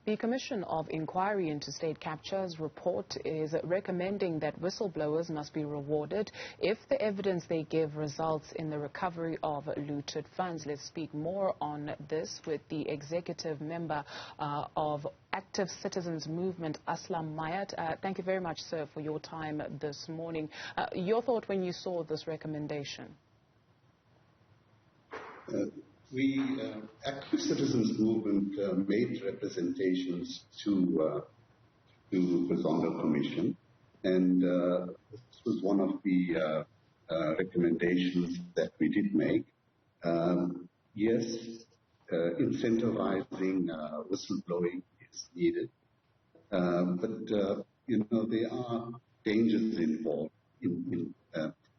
The Commission of Inquiry into State Capture's report is recommending that whistleblowers must be rewarded if the evidence they give results in the recovery of looted funds. Let's speak more on this with the executive member of Active Citizens Movement, Aslam Mayat. Thank you very much, sir, for your time this morning. Your thought when you saw this recommendation? Active Citizens Movement made representations to the Zondo Commission, and this was one of the recommendations that we did make. Yes, incentivizing whistleblowing is needed, but there are dangers involved in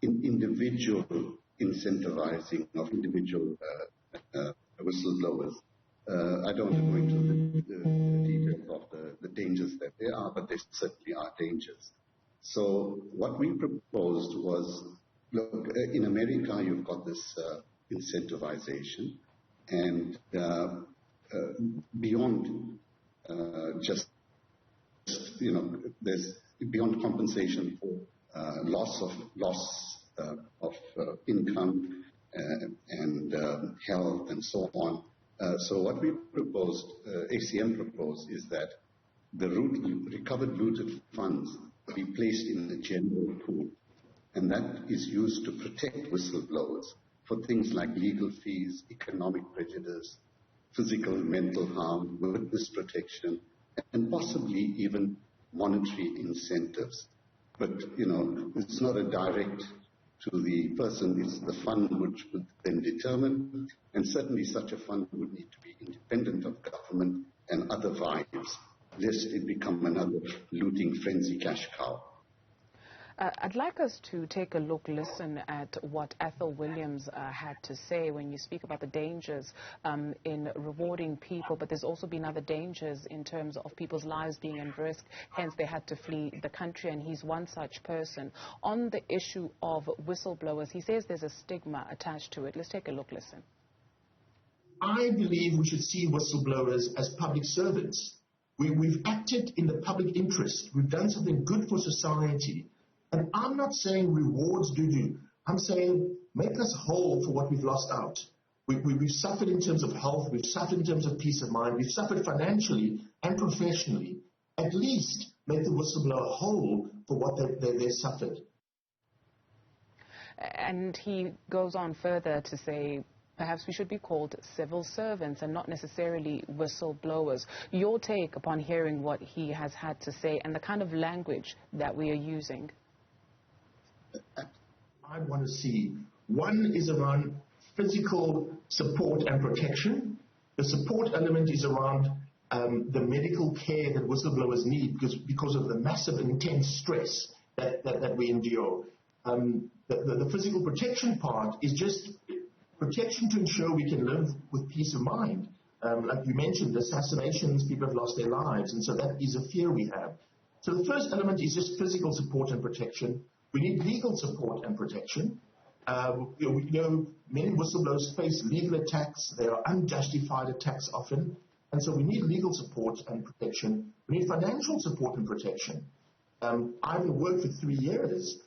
individual incentivizing of individual whistleblowers. I don't want to go into the details of the dangers that there are, but there certainly are dangers. So what we proposed was, look, in America you've got this incentivization, and beyond there's beyond compensation for loss of income and health and so on. So what we proposed, ACM proposed, is that the recovered looted funds be placed in the general pool, and that is used to protect whistleblowers for things like legal fees, economic prejudice, physical and mental harm, witness protection, and possibly even monetary incentives. But, it's not a direct to the person, it's the fund which would then determine, and certainly such a fund would need to be independent of government and other vibes, lest it become another looting frenzy cash cow. I'd like us to take a listen at what Ethel Williams had to say when you speak about the dangers in rewarding people, but there's also been other dangers in terms of people's lives being at risk, hence they had to flee the country, and he's one such person. On the issue of whistleblowers, he says there's a stigma attached to it. Let's take a listen. I believe we should see whistleblowers as public servants. We've acted in the public interest. We've done something good for society. And I'm not saying rewards do. I'm saying make us whole for what we've lost out. We've suffered in terms of health. We've suffered in terms of peace of mind. We've suffered financially and professionally. At least make the whistleblower whole for what they suffered. And he goes on further to say, perhaps we should be called civil servants and not necessarily whistleblowers. Your take upon hearing what he has had to say and the kind of language that we are using? I want to see, one is around physical support and protection. The support element is around the medical care that whistleblowers need because of the massive and intense stress that we endure. The physical protection part is just protection to ensure we can live with peace of mind. Like you mentioned, assassinations, people have lost their lives, and so that is a fear we have. So the first element is just physical support and protection. We need legal support and protection. We know many whistleblowers face legal attacks. They are unjustified attacks often. And so we need legal support and protection. We need financial support and protection. I've worked for 3 years,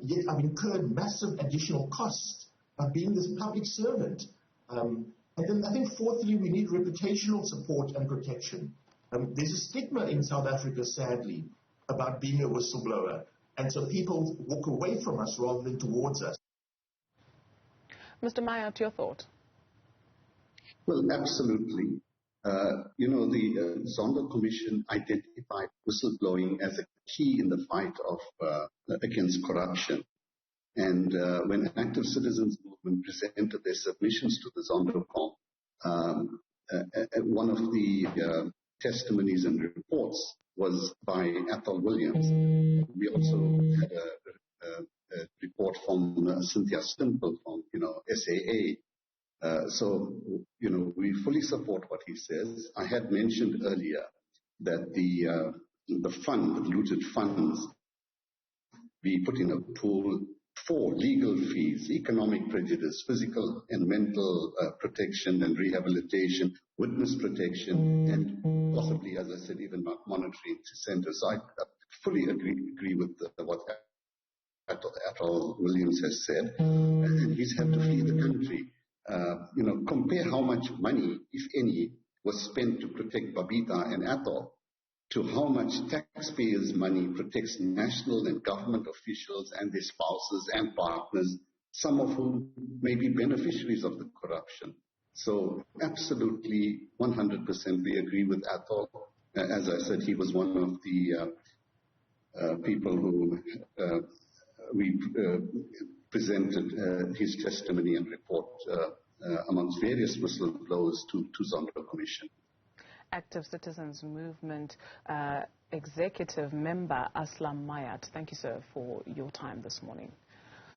yet I've incurred massive additional costs by being this public servant. And then I think fourthly, we need reputational support and protection. There's a stigma in South Africa, sadly, about being a whistleblower. And so people walk away from us rather than towards us. Mr. Mayat, your thought? Well, absolutely. The Zondo Commission identified whistleblowing as a key in the fight against corruption. And when Active Citizens Movement presented their submissions to the Zondo one of the testimonies and reports was by Ethel Williams. We also had a report from Cynthia Stimple from, SAA. So, we fully support what he says. I had mentioned earlier that the looted funds, be put in a pool for legal fees, economic prejudice, physical and mental protection and rehabilitation, witness protection, and possibly, as as I said, even monetary incentives. So I fully agree with what Atal Williams has said, and he's had to flee the country. Compare how much money, if any, was spent to protect Babita and Atal to how much taxpayers' money protects national and government officials and their spouses and partners, some of whom may be beneficiaries of the corruption. So absolutely 100% we agree with Atal. As I said, he was one of the people who we presented his testimony and report amongst various whistleblowers to Zondo Commission. Active Citizens Movement Executive Member Aslam Mayat, thank you, sir, for your time this morning.